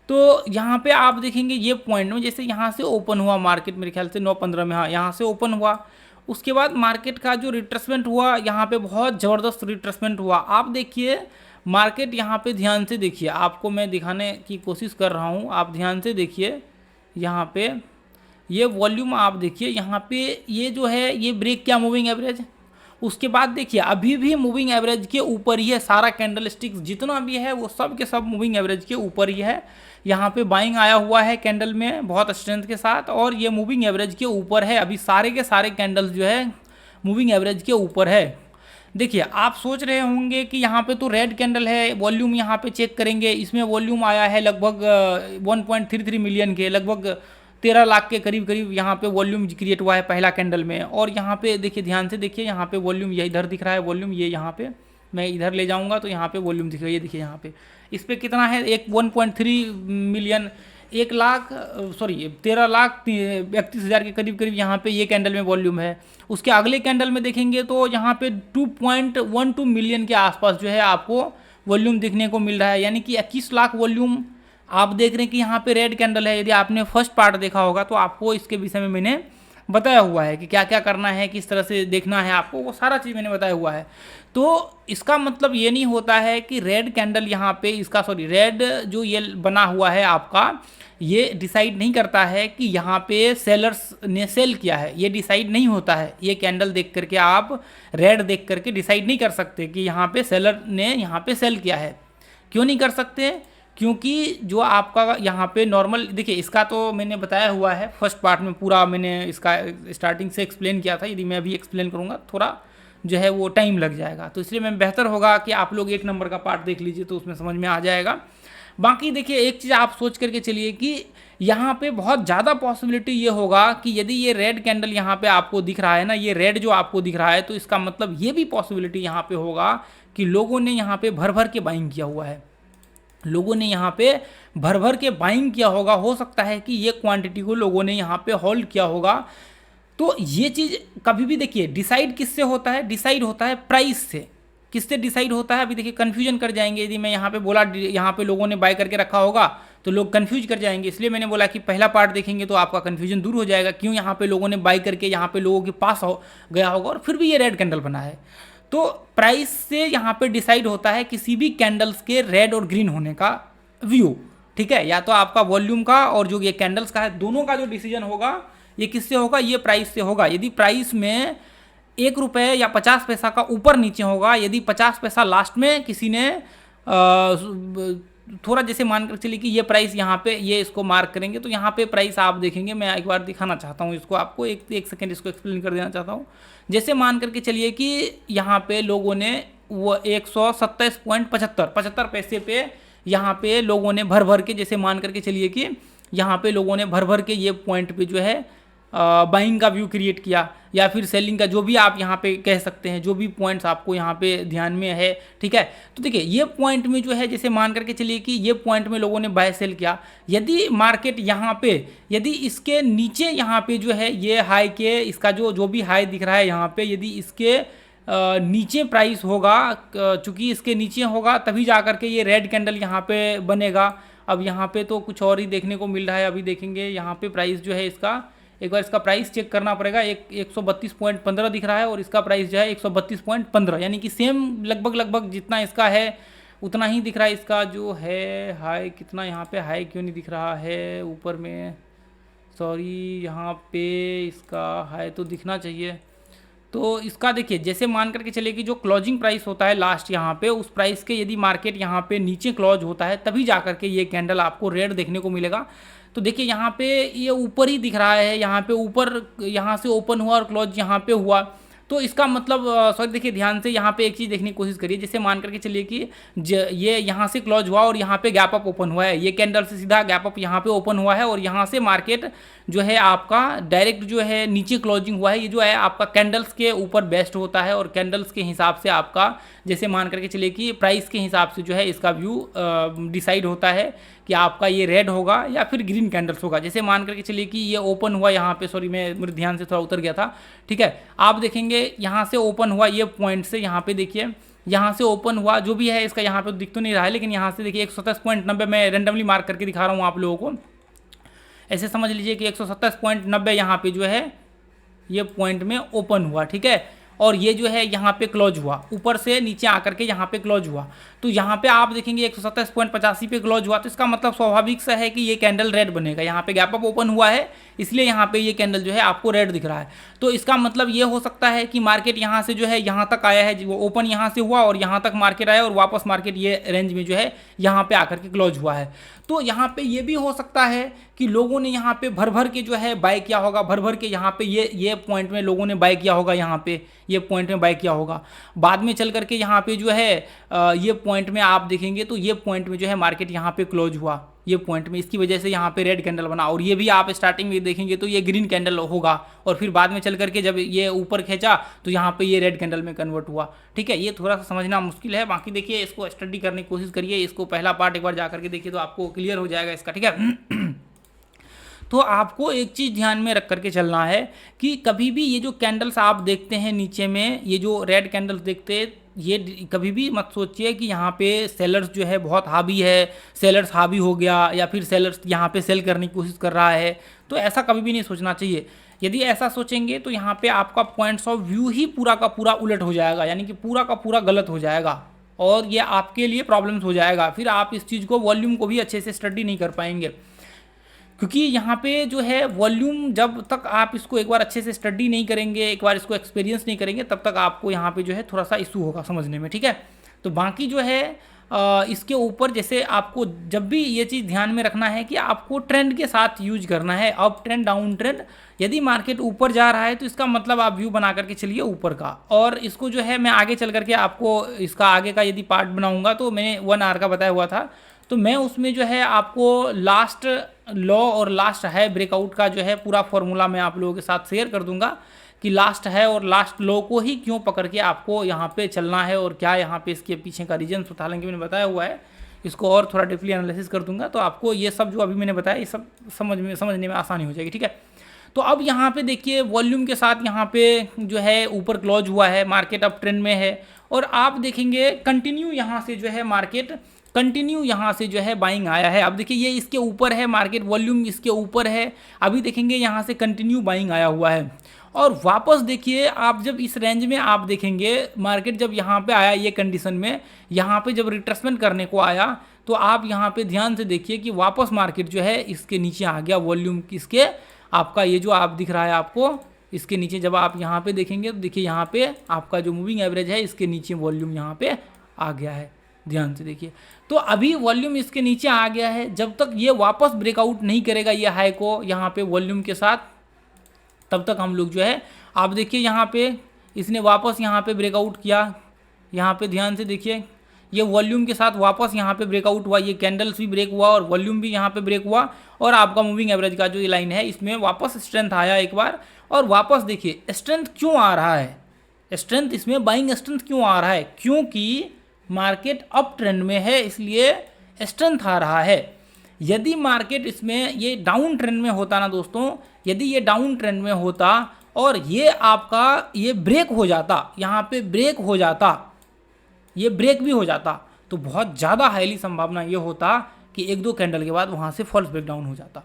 तो यहाँ पे आप देखेंगे ये पॉइंट में, जैसे यहाँ से ओपन हुआ मार्केट, मेरे ख्याल से 9:15 में, हाँ यहाँ से ओपन हुआ, उसके बाद मार्केट का जो रिट्रेसमेंट हुआ यहाँ पे बहुत ज़बरदस्त रिट्रेसमेंट हुआ। आप देखिए मार्केट यहाँ पे ध्यान से देखिए, आपको मैं दिखाने की कोशिश कर रहा हूँ, आप ध्यान से देखिए। यहाँ पे ये वॉल्यूम आप देखिए, यहाँ पे ये जो है ये ब्रेक किया मूविंग एवरेज, उसके बाद देखिए अभी भी मूविंग एवरेज के ऊपर ही है, सारा कैंडल स्टिक्स जितना भी है वो सब के सब मूविंग एवरेज के ऊपर ही है। यहाँ पे बाइंग आया हुआ है कैंडल में बहुत स्ट्रेंथ के साथ, और ये मूविंग एवरेज के ऊपर है। अभी सारे के सारे कैंडल्स जो है मूविंग एवरेज के ऊपर है। देखिए आप सोच रहे होंगे कि यहाँ पे तो रेड कैंडल है, वॉल्यूम यहाँ पे चेक करेंगे, इसमें वॉल्यूम आया है लगभग 1.33 मिलियन के, लगभग 13 लाख के करीब यहाँ पे वॉल्यूम क्रिएट हुआ है पहला कैंडल में। और यहाँ पे देखिए, ध्यान से देखिए, यहाँ पे वॉल्यूम ये इधर दिख रहा है, वॉल्यूम ये यहाँ पे मैं इधर ले जाऊँगा तो यहाँ पे वॉल्यूम दिख रहा है, ये देखिए यहाँ पे इस पर कितना है, 1.3 मिलियन, 13,31,000 के करीब यहाँ पे ये कैंडल में वॉल्यूम है। उसके अगले कैंडल में देखेंगे तो यहाँ पे 2.12 मिलियन के आसपास जो है आपको वॉल्यूम देखने को मिल रहा है, यानी कि 21 लाख वॉल्यूम आप देख रहे हैं कि यहाँ पे रेड कैंडल है। यदि आपने फर्स्ट पार्ट देखा होगा तो आपको इसके विषय में मैंने बताया हुआ है कि क्या क्या करना है, किस तरह से देखना है आपको, वो सारा चीज़ मैंने बताया हुआ है। तो इसका मतलब ये नहीं होता है कि रेड कैंडल यहाँ पे इसका रेड जो ये बना हुआ है आपका, ये डिसाइड नहीं करता है कि यहाँ पे सेलर्स ने सेल किया है, ये डिसाइड नहीं होता है। ये कैंडल देख करके आप रेड देख करके डिसाइड नहीं कर सकते कि यहाँ पे सेलर ने यहाँ पे सेल किया है। क्यों नहीं कर सकते? क्योंकि जो आपका यहाँ पे नॉर्मल देखिए, इसका तो मैंने बताया हुआ है फर्स्ट पार्ट में, पूरा मैंने इसका स्टार्टिंग से एक्सप्लेन किया था। यदि मैं अभी एक्सप्लेन करूँगा थोड़ा जो है वो टाइम लग जाएगा, तो इसलिए मैं बेहतर होगा कि आप लोग 1 नंबर का पार्ट देख लीजिए तो उसमें समझ में आ जाएगा। बाकी देखिए एक चीज़ आप सोच करके चलिए कि यहाँ पे बहुत ज़्यादा पॉसिबिलिटी ये होगा कि यदि ये रेड कैंडल यहाँ पे आपको दिख रहा है ना, ये रेड जो आपको दिख रहा है, तो इसका मतलब ये भी पॉसिबिलिटी यहाँ पे होगा कि लोगों ने यहाँ पे भर भर के बाइंग किया हुआ है, लोगों ने यहाँ पे भर भर के बाइंग किया होगा। हो सकता है कि ये क्वांटिटी को लोगों ने यहाँ पे होल्ड किया होगा। तो ये चीज़ कभी भी देखिए डिसाइड किससे होता है, डिसाइड होता है प्राइस से। किससे डिसाइड होता है? अभी देखिए कन्फ्यूजन कर जाएंगे, यदि मैं यहाँ पे बोला यहाँ पे लोगों ने बाय करके रखा होगा तो लोग कन्फ्यूज कर जाएंगे। इसलिए मैंने बोला कि पहला पार्ट देखेंगे तो आपका कन्फ्यूजन दूर हो जाएगा, क्यों यहाँ पे लोगों ने बाय करके यहाँ पे लोगों के पास हो गया होगा और फिर भी ये रेड कैंडल बना है। तो प्राइस से यहाँ पे डिसाइड होता है किसी भी कैंडल्स के रेड और ग्रीन होने का व्यू, ठीक है। या तो आपका वॉल्यूम का और जो ये कैंडल्स का है, दोनों का जो डिसीजन होगा ये किससे होगा? ये प्राइस से होगा। यदि प्राइस में 1 रुपये या 50 पैसा का ऊपर नीचे होगा, यदि 50 पैसा लास्ट में किसी ने थोड़ा जैसे मान कर चलिए कि ये प्राइस यहाँ पे ये इसको मार्क करेंगे, तो यहाँ पे प्राइस आप देखेंगे, मैं एक बार दिखाना चाहता हूँ इसको आपको, एक सेकेंड इसको एक्सप्लेन कर देना चाहता हूँ। जैसे मान करके चलिए कि यहाँ पे लोगों ने वो 127.75 पैसे पे यहाँ पे लोगों ने भर भर के, जैसे मान करके चलिए कि यहाँ पे लोगों ने भर भर के ये पॉइंट पे जो है बाइंग का व्यू क्रिएट किया, या फिर सेलिंग का, जो भी आप यहाँ पे कह सकते हैं, जो भी पॉइंट्स आपको यहाँ पे ध्यान में है, ठीक है। तो देखिए ये पॉइंट में जो है, जैसे मान करके चलिए कि ये पॉइंट में लोगों ने बाय सेल किया, यदि मार्केट यहाँ पे यदि इसके नीचे यहाँ पे जो है ये हाई के, इसका जो भी हाई दिख रहा है यहाँ पे, यदि इसके नीचे प्राइस होगा, चूँकि इसके नीचे होगा तभी जा करके ये रेड कैंडल यहाँ पे बनेगा। अब यहाँ पे तो कुछ और ही देखने को मिल रहा है। अभी देखेंगे यहाँ पे प्राइस जो है इसका, एक बार इसका प्राइस चेक करना पड़ेगा। 132.15 दिख रहा है और इसका प्राइस जो है 132.15, यानी कि सेम लगभग जितना इसका है उतना ही दिख रहा है। इसका जो है हाई कितना, यहाँ पे हाई क्यों नहीं दिख रहा है ऊपर में, सॉरी, यहाँ पे इसका हाई तो दिखना चाहिए, तो इसका देखिए जैसे मान करके चलिए कि जो क्लोजिंग प्राइस होता है लास्ट यहाँ पे, उस प्राइस के यदि मार्केट यहाँ पे नीचे क्लोज होता है तभी जा करके ये कैंडल आपको रेड देखने को मिलेगा। तो देखिए यहाँ पे ये ऊपर ही दिख रहा है, यहाँ पे ऊपर यहाँ से ओपन हुआ और क्लोज यहाँ पे हुआ। तो इसका मतलब सॉरी देखिए ध्यान से यहाँ पे एक चीज़ देखने की कोशिश करिए। जैसे मान करके चलिए कि ये यहाँ से क्लोज हुआ और यहाँ पे गैप अप ओपन हुआ है, ये कैंडल से सीधा गैप अप यहाँ पे ओपन हुआ है और यहाँ से मार्केट जो है आपका डायरेक्ट जो है नीचे क्लोजिंग हुआ है। ये जो है आपका कैंडल्स के ऊपर बेस्ट होता है और कैंडल्स के हिसाब से आपका जैसे मान करके चलिए कि प्राइस के हिसाब से जो है इसका व्यू डिसाइड होता है कि आपका ये रेड होगा या फिर ग्रीन कैंडल्स होगा। जैसे मान करके चलिए कि ये ओपन हुआ यहाँ पे, सॉरी मैं मेरे ध्यान से थोड़ा उतर गया था, ठीक है। आप देखेंगे यहाँ से ओपन हुआ ये पॉइंट से, यहाँ पे देखिए यहाँ से ओपन हुआ जो भी है इसका यहाँ पे दिख तो नहीं रहा है, लेकिन यहाँ से देखिए 127.90 मैं रेंडमली मार्क करके दिखा रहा हूँ आप लोगों को। ऐसे समझ लीजिए कि 127.90 यहाँ पे जो है ये पॉइंट में ओपन हुआ, ठीक है। और ये जो है यहाँ पे क्लोज हुआ, ऊपर से नीचे आकर के यहाँ पे क्लोज हुआ। तो यहाँ पे आप देखेंगे 127.85 पे क्लोज हुआ, तो इसका मतलब स्वाभाविक सा है कि ये कैंडल रेड बनेगा। यहाँ पे गैप अप ओपन हुआ है इसलिए यहाँ पे ये कैंडल जो है आपको रेड दिख रहा है। तो इसका मतलब ये हो सकता है कि मार्केट यहाँ से जो है यहाँ तक आया है, वो ओपन यहाँ से हुआ और यहाँ तक मार्केट आया और वापस मार्केट ये रेंज में जो है यहाँ पे आकर के क्लोज हुआ है। तो यहाँ पे ये भी हो सकता है कि लोगों ने यहाँ पे भर भर के जो है बाय किया होगा, भर भर के यहाँ पे ये पॉइंट में लोगों ने बाय किया होगा, यहाँ पे ये पॉइंट में बाय किया होगा। बाद में चल करके यहाँ पे जो है ये पॉइंट में आप देखेंगे तो ये पॉइंट में जो है मार्केट यहाँ पे क्लोज हुआ, ये पॉइंट में, इसकी वजह से यहाँ पे रेड कैंडल बना। और ये भी आप स्टार्टिंग में देखेंगे तो ये ग्रीन कैंडल होगा और फिर बाद में चल करके जब ये ऊपर खींचा तो यहाँ पे ये रेड कैंडल में कन्वर्ट हुआ, ठीक है। ये थोड़ा सा समझना मुश्किल है, बाकी देखिए इसको स्टडी करने की कोशिश करिए, इसको पहला पार्ट एक बार जा करके देखिए तो आपको क्लियर हो जाएगा इसका, ठीक है। तो आपको एक चीज़ ध्यान में रख करके चलना है कि कभी भी ये जो कैंडल्स आप देखते हैं नीचे में, ये जो रेड कैंडल्स देखते हैं, ये कभी भी मत सोचिए कि यहाँ पे सेलर्स जो है बहुत हावी है, सेलर्स हावी हो गया या फिर सेलर्स यहाँ पे सेल करने की कोशिश कर रहा है। तो ऐसा कभी भी नहीं सोचना चाहिए। यदि ऐसा सोचेंगे तो यहाँ पे आपका पॉइंट्स ऑफ व्यू ही पूरा का पूरा उलट हो जाएगा, यानी कि पूरा का पूरा गलत हो जाएगा और ये आपके लिए प्रॉब्लम्स हो जाएगा। फिर आप इस चीज़ को, वॉल्यूम को भी अच्छे से स्टडी नहीं कर पाएंगे, क्योंकि यहाँ पे जो है वॉल्यूम, जब तक आप इसको एक बार अच्छे से स्टडी नहीं करेंगे, एक बार इसको एक्सपीरियंस नहीं करेंगे, तब तक आपको यहाँ पे जो है थोड़ा सा इशू होगा समझने में, ठीक है। तो बाकी जो है इसके ऊपर जैसे आपको जब भी ये चीज़ ध्यान में रखना है कि आपको ट्रेंड के साथ यूज करना है, अप ट्रेंड डाउन ट्रेंड। यदि मार्केट ऊपर जा रहा है तो इसका मतलब आप व्यू बना करके चलिए ऊपर का। और इसको जो है मैं आगे चल करके आपको इसका आगे का यदि पार्ट बनाऊंगा, तो मैंने 1 आवर का बताया हुआ था, तो मैं उसमें जो है आपको लास्ट लो और लास्ट हाई ब्रेकआउट का जो है पूरा फॉर्मूला मैं आप लोगों के साथ शेयर कर दूंगा कि लास्ट है और लास्ट लो को ही क्यों पकड़ के आपको यहाँ पे चलना है और क्या यहाँ पे इसके पीछे का रीजन होता है। हालांकि मैंने बताया हुआ है, इसको और थोड़ा डीपली एनालिसिस कर दूंगा तो आपको ये सब जो अभी मैंने बताया ये सब समझने में आसानी हो जाएगी, ठीक है। तो अब यहाँ पे देखिए वॉल्यूम के साथ यहाँ पे जो है ऊपर क्लोज हुआ है, मार्केट अप ट्रेंड में है और आप देखेंगे कंटिन्यू यहाँ से जो है मार्केट कंटिन्यू यहाँ से जो है बाइंग आया है। अब देखिए ये इसके ऊपर है, मार्केट वॉल्यूम इसके ऊपर है, अभी देखेंगे यहाँ से कंटिन्यू बाइंग आया हुआ है। और वापस देखिए आप जब इस रेंज में आप देखेंगे मार्केट जब यहाँ पे आया ये कंडीशन में, यहाँ पे जब रिट्रेसमेंट करने को आया तो आप यहाँ पे ध्यान से देखिए कि वापस मार्केट जो है इसके नीचे आ गया, वॉल्यूम किसके, आपका ये जो आप दिख रहा है आपको इसके नीचे। जब आप यहाँ पे देखेंगे तो देखिए यहाँ पे आपका जो मूविंग एवरेज है इसके नीचे वॉल्यूम यहाँ पे आ गया है, ध्यान से देखिए। तो अभी वॉल्यूम इसके नीचे आ गया है, जब तक ये वापस ब्रेकआउट नहीं करेगा ये हाई को यहाँ पे वॉल्यूम के साथ, तब तक हम लोग जो है, आप देखिए यहाँ पे इसने वापस यहाँ पे ब्रेकआउट किया, यहाँ पे ध्यान से देखिए ये वॉल्यूम के साथ वापस यहाँ पे ब्रेकआउट हुआ, ये कैंडल्स भी ब्रेक हुआ और वॉल्यूम भी यहाँ पे ब्रेक हुआ और आपका मूविंग एवरेज का जो ये लाइन है इसमें वापस स्ट्रेंथ आया एक बार। और वापस देखिए स्ट्रेंथ क्यों आ रहा है, स्ट्रेंथ इसमें बाइंग स्ट्रेंथ क्यों आ रहा है, क्योंकि मार्केट अप ट्रेंड में है इसलिए स्ट्रेंथ आ रहा है। यदि मार्केट इसमें ये डाउन ट्रेंड में होता ना दोस्तों, यदि ये डाउन ट्रेंड में होता और ये आपका ये ब्रेक हो जाता, यहाँ पे ब्रेक हो जाता, ये ब्रेक भी हो जाता, तो बहुत ज़्यादा हाईली संभावना ये होता कि 1-2 कैंडल के बाद वहाँ से फॉल्स ब्रेकडाउन हो जाता।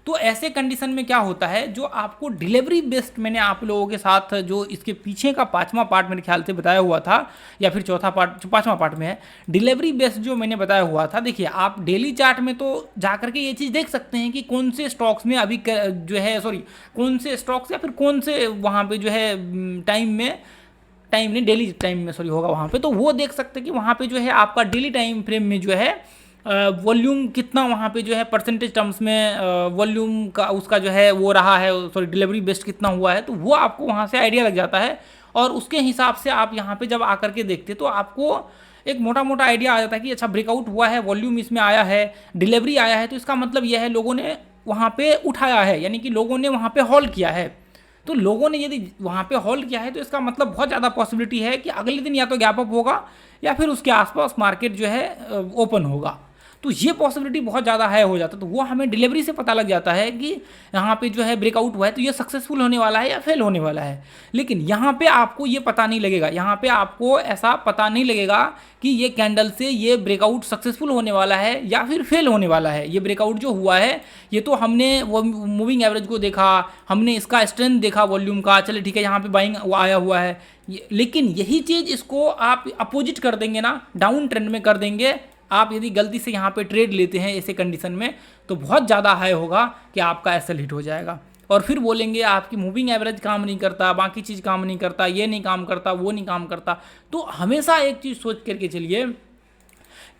तो ऐसे कंडीशन में क्या होता है, जो आपको डिलीवरी बेस्ड मैंने आप लोगों के साथ जो इसके पीछे का 5वां पार्ट मेरे ख्याल से बताया हुआ था, या फिर चौथा पार्ट, 5वां पार्ट में है डिलीवरी बेस्ड जो मैंने बताया हुआ था। देखिए आप डेली चार्ट में तो जा करके ये चीज़ देख सकते हैं कि कौन से स्टॉक्स में अभी जो है कौन से स्टॉक्स या फिर कौन से वहाँ पे जो है टाइम नहीं डेली टाइम में होगा वहाँ पे, तो वो देख सकते हैं कि वहाँ पे जो है आपका डेली टाइम फ्रेम में जो है वॉल्यूम कितना वहाँ पे जो है परसेंटेज टर्म्स में वॉल्यूम का उसका जो है वो रहा है, डिलीवरी बेस्ड कितना हुआ है, तो वो आपको वहाँ से आइडिया लग जाता है। और उसके हिसाब से आप यहाँ पे जब आकर के देखते तो आपको एक मोटा मोटा आइडिया आ जाता है कि अच्छा ब्रेकआउट हुआ है, वॉल्यूम इसमें आया है, डिलीवरी आया है, तो इसका मतलब यह है लोगों ने वहाँ पे उठाया है, यानी कि लोगों ने वहाँ पे होल्ड किया है। तो लोगों ने यदि वहाँ पे होल्ड किया है तो इसका मतलब बहुत ज़्यादा पॉसिबिलिटी है कि अगले दिन या तो गैप अप होगा या फिर उसके आसपास मार्केट जो है ओपन होगा। तो ये पॉसिबिलिटी बहुत ज़्यादा हाई हो जाता है। तो वो हमें डिलीवरी से पता लग जाता है कि यहाँ पे जो है ब्रेकआउट हुआ है तो ये सक्सेसफुल होने वाला है या फेल होने वाला है। लेकिन यहाँ पे आपको ये पता नहीं लगेगा, यहाँ पे आपको ऐसा पता नहीं लगेगा कि ये कैंडल से ये ब्रेकआउट सक्सेसफुल होने वाला है या फिर फेल होने वाला है। ये ब्रेकआउट जो हुआ है ये तो हमने वो मूविंग एवरेज को देखा, हमने इसका स्ट्रेंथ देखा वॉल्यूम का, चले ठीक है यहाँ पे बाइंग आया हुआ है, लेकिन यही चीज़ इसको आप अपोजिट कर देंगे ना, डाउन ट्रेंड में कर देंगे। आप यदि गलती से यहाँ पे ट्रेड लेते हैं ऐसे कंडीशन में तो बहुत ज़्यादा हाई होगा कि आपका एसएल हिट हो जाएगा, और फिर बोलेंगे आपकी मूविंग एवरेज काम नहीं करता, बाकी चीज़ काम नहीं करता, ये नहीं काम करता, वो नहीं काम करता। तो हमेशा एक चीज़ सोच करके चलिए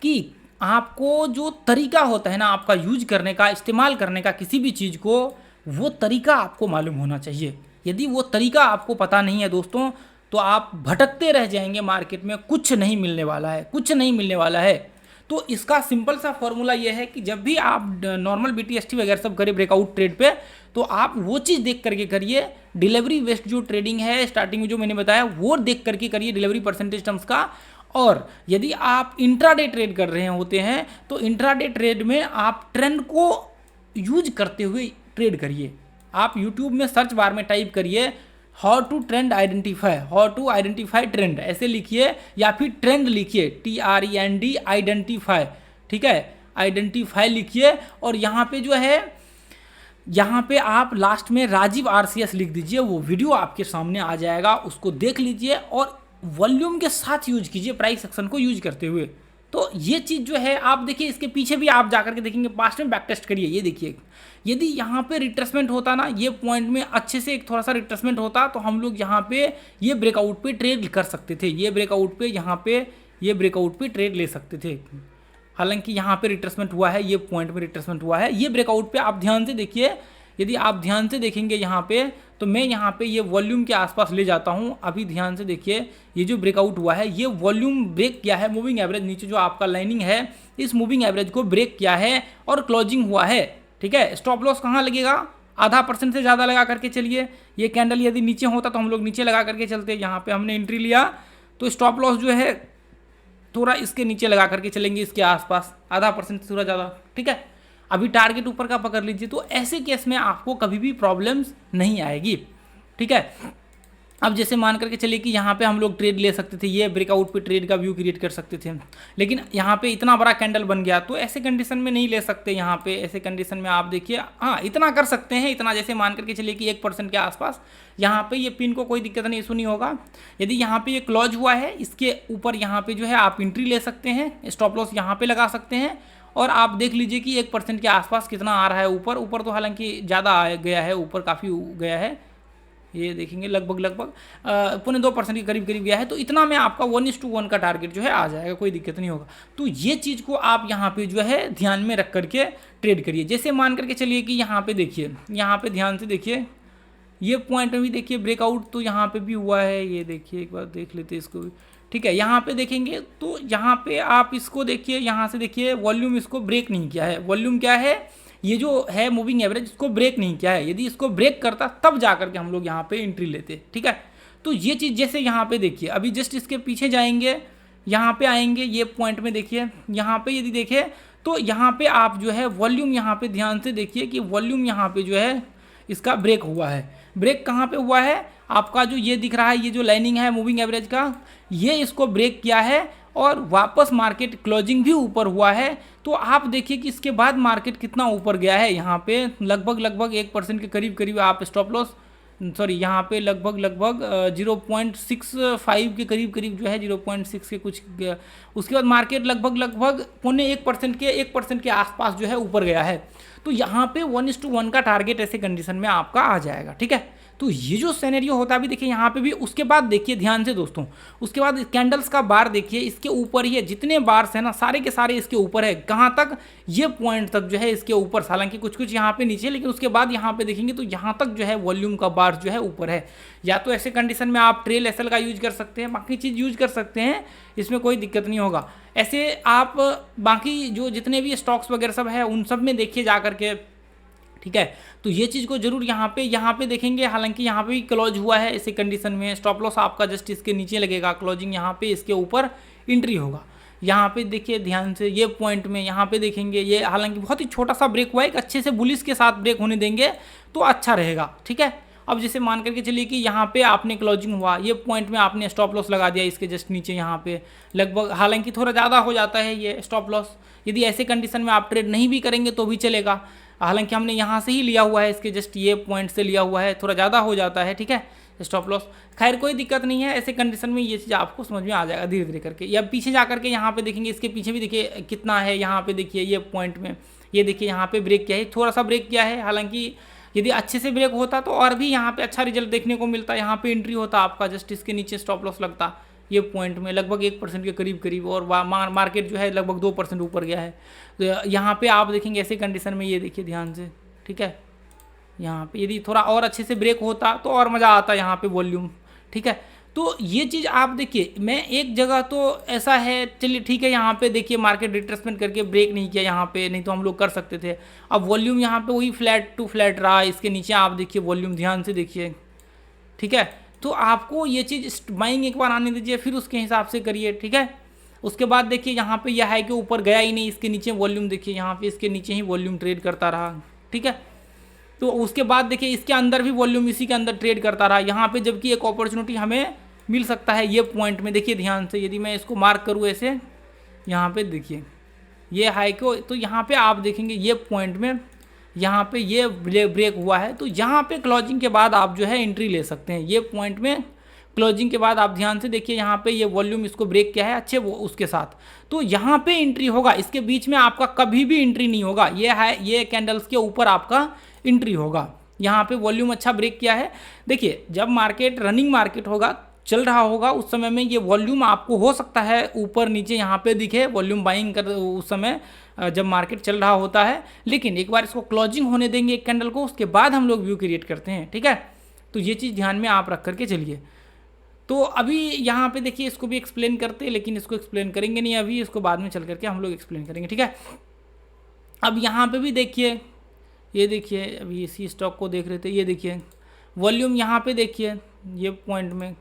कि आपको जो तरीका होता है ना आपका यूज करने का, इस्तेमाल करने का किसी भी चीज़ को, वो तरीका आपको मालूम होना चाहिए। यदि वो तरीका आपको पता नहीं है दोस्तों तो आप भटकते रह जाएंगे मार्केट में, कुछ नहीं मिलने वाला है, कुछ नहीं मिलने वाला है। तो इसका सिंपल सा फॉर्मूला ये है कि जब भी आप नॉर्मल BTST वगैरह सब करें ब्रेकआउट ट्रेड पे, तो आप वो चीज़ देख करके करिए, डिलीवरी बेस्ड जो ट्रेडिंग है स्टार्टिंग में जो मैंने बताया वो देख करके करिए डिलीवरी परसेंटेज टर्म्स का। और यदि आप इंट्राडे ट्रेड कर रहे होते हैं तो इंट्राडे ट्रेड में आप ट्रेंड को यूज करते हुए ट्रेड करिए। आप यूट्यूब में सर्च बार में टाइप करिए how to trend identify, how to identify trend ऐसे लिखिए, या फिर ट्रेंड लिखिए TREND आइडेंटिफाई, ठीक है, आइडेंटिफाई लिखिए। और यहाँ पे जो है यहाँ पे आप लास्ट में राजीव RCS लिख दीजिए, वो वीडियो आपके सामने आ जाएगा, उसको देख लीजिए और वॉल्यूम के साथ यूज कीजिए प्राइस एक्शन को यूज करते हुए। तो ये चीज़ जो है आप देखिए, इसके पीछे भी आप जाकर के देखेंगे, पास्ट में बैक टेस्ट करिए। ये देखिए यदि यहाँ पे रिट्रेसमेंट होता ना, ये पॉइंट में अच्छे से एक थोड़ा सा रिट्रेसमेंट होता तो हम लोग यहाँ पे ये ब्रेकआउट पे ट्रेड कर सकते थे, ये ब्रेकआउट पे यहाँ पे ये ब्रेकआउट पे ट्रेड ले सकते थे। हालांकि यहाँ पे रिट्रेसमेंट हुआ है, ये पॉइंट में रिट्रेसमेंट हुआ है, ये ब्रेकआउट पे आप ध्यान से देखिए, यदि आप ध्यान से देखेंगे यहाँ पे, तो मैं यहाँ पे ये वॉल्यूम के आसपास ले जाता हूँ। अभी ध्यान से देखिए, ये जो ब्रेकआउट हुआ है ये वॉल्यूम ब्रेक किया है, मूविंग एवरेज नीचे जो आपका लाइनिंग है इस मूविंग एवरेज को ब्रेक किया है और क्लोजिंग हुआ है, ठीक है। स्टॉप लॉस कहाँ लगेगा, 0.5% से ज़्यादा लगा करके चलिए। ये कैंडल यदि नीचे होता तो हम लोग नीचे लगा करके चलते, यहाँ पे हमने एंट्री लिया तो स्टॉप लॉस जो है थोड़ा इसके नीचे लगा करके चलेंगे, इसके आसपास 0.5% से थोड़ा ज़्यादा, ठीक है। अभी टारगेट ऊपर का पकड़ लीजिए, तो ऐसे केस में आपको कभी भी प्रॉब्लम्स नहीं आएगी, ठीक है। अब जैसे मान करके चलिए कि यहाँ पे हम लोग ट्रेड ले सकते थे, ये ब्रेकआउट पे ट्रेड का व्यू क्रिएट कर सकते थे, लेकिन यहाँ पे इतना बड़ा कैंडल बन गया तो ऐसे कंडीशन में नहीं ले सकते। यहाँ पे ऐसे कंडीशन में आप देखिए, हाँ इतना कर सकते हैं, इतना जैसे मान करके चलिए कि 1% के आसपास यहाँ पे ये पिन को कोई दिक्कत नहीं, इशू नहीं होगा। यदि यहाँ पे ये क्लोज हुआ है, इसके ऊपर यहाँ पे जो है आप एंट्री ले सकते हैं, स्टॉप लॉस यहाँ पे लगा सकते हैं, और आप देख लीजिए कि 1% के आसपास कितना आ रहा है ऊपर। ऊपर तो हालांकि ज़्यादा आ गया है, ऊपर काफ़ी गया है, ये देखेंगे लगभग 0.2% के करीब गया है। तो इतना में आपका 1:1 का टारगेट जो है आ जाएगा, कोई दिक्कत नहीं होगा। तो ये चीज़ को आप यहाँ पे जो है ध्यान में रख करके ट्रेड करिए। जैसे मान करके चलिए कि यहाँ पे देखिए, यहाँ पे ध्यान से देखिए, ये पॉइंट में भी देखिए ब्रेकआउट तो यहाँ पे भी हुआ है, ये देखिए एक बार देख लेते हैं इसको भी, ठीक है। यहाँ पे देखेंगे तो यहाँ पे आप इसको देखिए, यहाँ से देखिए वॉल्यूम इसको ब्रेक नहीं किया है, वॉल्यूम क्या है, ये जो है मूविंग एवरेज इसको ब्रेक नहीं किया है। यदि इसको ब्रेक करता तब जा करके हम लोग यहाँ पे एंट्री लेते, ठीक है। तो ये चीज़ जैसे यहाँ पे देखिए, अभी जस्ट इसके पीछे जाएंगे, यहाँ पे आएंगे, ये पॉइंट में देखिए, यहाँ पे यदि देखें तो यहाँ पे आप जो है वॉल्यूम यहाँ पे ध्यान से देखिए कि वॉल्यूम यहाँ पे जो है इसका ब्रेक हुआ है। ब्रेक कहाँ पे हुआ है, आपका जो ये दिख रहा है, ये जो लाइनिंग है मूविंग एवरेज का, ये इसको ब्रेक किया है और वापस मार्केट क्लोजिंग भी ऊपर हुआ है। तो आप देखिए कि इसके बाद मार्केट कितना ऊपर गया है। यहाँ पे लगभग 1% के करीब करीब आप स्टॉप लॉस, सॉरी यहाँ पे लगभग 0.65 के करीब करीब जो है 0.6 के कुछ, उसके बाद मार्केट लगभग 0.25% के आसपास जो है ऊपर गया है। तो यहाँ पे 1:1 का टारगेट ऐसे कंडीशन में आपका आ जाएगा, ठीक है। तो ये जो सिनेरियो होता है अभी देखिए यहाँ पे भी, उसके बाद देखिए ध्यान से दोस्तों, उसके बाद कैंडल्स का बार देखिए, इसके ऊपर ही है, जितने बार्स है ना सारे के सारे इसके ऊपर है। कहाँ तक? ये पॉइंट तक जो है इसके ऊपर, हालांकि कुछ कुछ यहाँ पे नीचे, लेकिन उसके बाद यहाँ पे देखेंगे तो यहाँ तक जो है वॉल्यूम का बार जो है ऊपर है। या तो ऐसे कंडीशन में आप ट्रेल एसएल का यूज कर सकते हैं, बाकी चीज़ यूज कर सकते हैं, इसमें कोई दिक्कत नहीं होगा। ऐसे आप बाकी जो जितने भी स्टॉक्स वगैरह सब है उन सब में देखिए जा करके, ठीक है। तो ये चीज़ को जरूर यहाँ पे देखेंगे। हालांकि यहाँ पे भी क्लोज हुआ है इसी कंडीशन में, स्टॉप लॉस आपका जस्ट इसके नीचे लगेगा, क्लोजिंग यहाँ पे इसके ऊपर एंट्री होगा। यहाँ पे देखिए ध्यान से, ये पॉइंट में यहाँ पे देखेंगे, ये हालांकि बहुत ही छोटा सा ब्रेक हुआ है, एक अच्छे से बुलिश के साथ ब्रेक होने देंगे तो अच्छा रहेगा, ठीक है। अब जैसे मान करके चलिए कि यहाँ पे आपने क्लोजिंग हुआ, ये पॉइंट में आपने स्टॉप लॉस लगा दिया इसके जस्ट नीचे यहाँ पे लगभग, हालांकि थोड़ा ज़्यादा हो जाता है ये स्टॉप लॉस। यदि ऐसे कंडीशन में आप ट्रेड नहीं भी करेंगे तो भी चलेगा, हालांकि हमने यहाँ से ही लिया हुआ है, इसके जस्ट ये पॉइंट से लिया हुआ है, थोड़ा ज़्यादा हो जाता है, ठीक है, स्टॉप लॉस। खैर कोई दिक्कत नहीं है, ऐसे कंडीशन में ये चीज़ आपको समझ में आ जाएगा धीरे धीरे करके। या पीछे जा करके यहाँ पे देखेंगे, इसके पीछे भी देखिए कितना है, यहाँ पे देखिए ये पॉइंट में, ये देखिए यहाँ पे ब्रेक किया है, थोड़ा सा ब्रेक किया है। हालांकि यदि अच्छे से ब्रेक होता तो और भी यहाँ पे अच्छा रिजल्ट देखने को मिलता, यहाँ पे एंट्री होता आपका, जस्ट इसके नीचे स्टॉप लॉस लगता ये पॉइंट में लगभग 1% के करीब करीब, और मार्केट जो है लगभग 2% ऊपर गया है। तो यहाँ पे आप देखेंगे ऐसे कंडीशन में, ये देखिए ध्यान से, ठीक है। यहाँ पे यदि थोड़ा और अच्छे से ब्रेक होता तो और मज़ा आता यहाँ पे वॉल्यूम, ठीक है। तो ये चीज़ आप देखिए, मैं एक जगह तो ऐसा है, चलिए ठीक है, यहाँ पे देखिए मार्केट रिट्रेसमेंट करके ब्रेक नहीं किया यहाँ पे, नहीं तो हम लोग कर सकते थे। अब वॉल्यूम यहाँ पे वही फ्लैट टू फ्लैट रहा, इसके नीचे आप देखिए वॉल्यूम ध्यान से देखिए, ठीक है। तो आपको ये चीज़ बाइंग एक बार आने दीजिए, फिर उसके हिसाब से करिए, ठीक है। उसके बाद देखिए यहाँ पे यह है कि ऊपर गया ही नहीं, इसके नीचे वॉल्यूम देखिए, यहाँ पे इसके नीचे ही वॉल्यूम ट्रेड करता रहा, ठीक है। तो उसके बाद देखिए इसके अंदर भी वॉल्यूम इसी के अंदर ट्रेड करता रहा यहाँ पे, जबकि एक अपॉर्चुनिटी हमें मिल सकता है ये पॉइंट में। देखिए ध्यान से, यदि मैं इसको मार्क करूँ ऐसे, यहाँ पे देखिए ये हाई को, तो यहाँ पे आप देखेंगे ये पॉइंट में यहाँ पे ये ब्रेक हुआ है, तो यहाँ पे क्लोजिंग के बाद आप जो है एंट्री ले सकते हैं। ये पॉइंट में क्लोजिंग के बाद आप ध्यान से देखिए, यहाँ पे ये वॉल्यूम इसको ब्रेक किया है अच्छे वो उसके साथ, तो यहाँ पे एंट्री होगा। इसके बीच में आपका कभी भी एंट्री नहीं होगा, ये है ये कैंडल्स के ऊपर आपका एंट्री होगा। यहाँ पे वॉल्यूम अच्छा ब्रेक किया है। देखिए जब मार्केट रनिंग मार्केट होगा, चल रहा होगा, उस समय में ये वॉल्यूम आपको हो सकता है ऊपर नीचे यहाँ पे दिखे, वॉल्यूम बाइंग कर उस समय जब मार्केट चल रहा होता है। लेकिन एक बार इसको क्लोजिंग होने देंगे एक कैंडल को, उसके बाद हम लोग व्यू क्रिएट करते हैं, ठीक है। तो ये चीज़ ध्यान में आप रख करके चलिए। तो अभी यहाँ पे देखिए इसको भी एक्सप्लेन करते हैं, लेकिन इसको एक्सप्लेन करेंगे नहीं अभी, इसको बाद में चल करके हम लोग एक्सप्लेन करेंगे, ठीक है। अब यहाँ पे भी देखिए, ये देखिए अभी इसी स्टॉक को देख रहे थे, ये देखिए वॉल्यूम यहाँ पे देखिए, ये पॉइंट में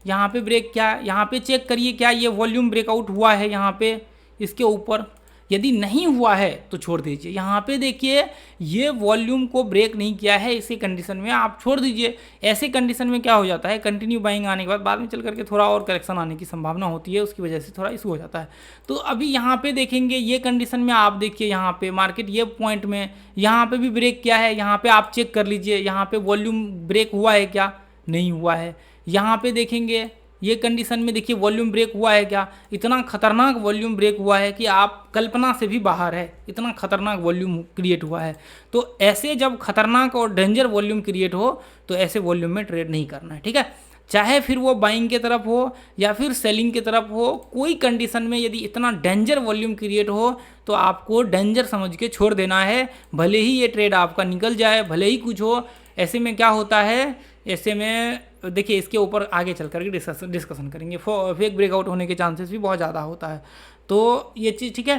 यहाँ पे ब्रेक क्या, यहाँ पे चेक करिए क्या ये वॉल्यूम ब्रेकआउट हुआ है यहाँ पे इसके ऊपर। यदि नहीं हुआ है तो छोड़ दीजिए। यहाँ पे देखिए ये वॉल्यूम को ब्रेक नहीं किया है, इसी कंडीशन में आप छोड़ दीजिए। ऐसे कंडीशन में क्या हो जाता है, कंटिन्यू बाइंग आने के बाद में चल करके थोड़ा और करेक्शन आने की संभावना होती है, उसकी वजह से थोड़ा इशू हो जाता है। तो अभी यहाँ पे देखेंगे ये कंडीशन में आप देखिए यहाँ पे मार्केट ये पॉइंट में यहाँ पे भी ब्रेक किया है, यहाँ पे आप चेक कर लीजिए यहाँ पे वॉल्यूम ब्रेक हुआ है क्या, नहीं हुआ है। यहाँ पे देखेंगे ये कंडीशन में देखिए वॉल्यूम ब्रेक हुआ है क्या, इतना खतरनाक वॉल्यूम ब्रेक हुआ है कि आप कल्पना से भी बाहर है, इतना खतरनाक वॉल्यूम क्रिएट हुआ है। तो ऐसे जब खतरनाक और डेंजर वॉल्यूम क्रिएट हो तो ऐसे वॉल्यूम में ट्रेड नहीं करना है, ठीक है। चाहे फिर वो बाइंग की तरफ हो या फिर सेलिंग की तरफ हो, कोई कंडीशन में यदि इतना डेंजर वॉल्यूम क्रिएट हो तो आपको डेंजर समझ के छोड़ देना है, भले ही ये ट्रेड आपका निकल जाए, भले ही कुछ हो। ऐसे में क्या होता है, ऐसे में देखिए इसके ऊपर आगे चल करके डिस्कशन करेंगे, फेक ब्रेकआउट होने के चांसेस भी बहुत ज़्यादा होता है। तो ये चीज़ ठीक है,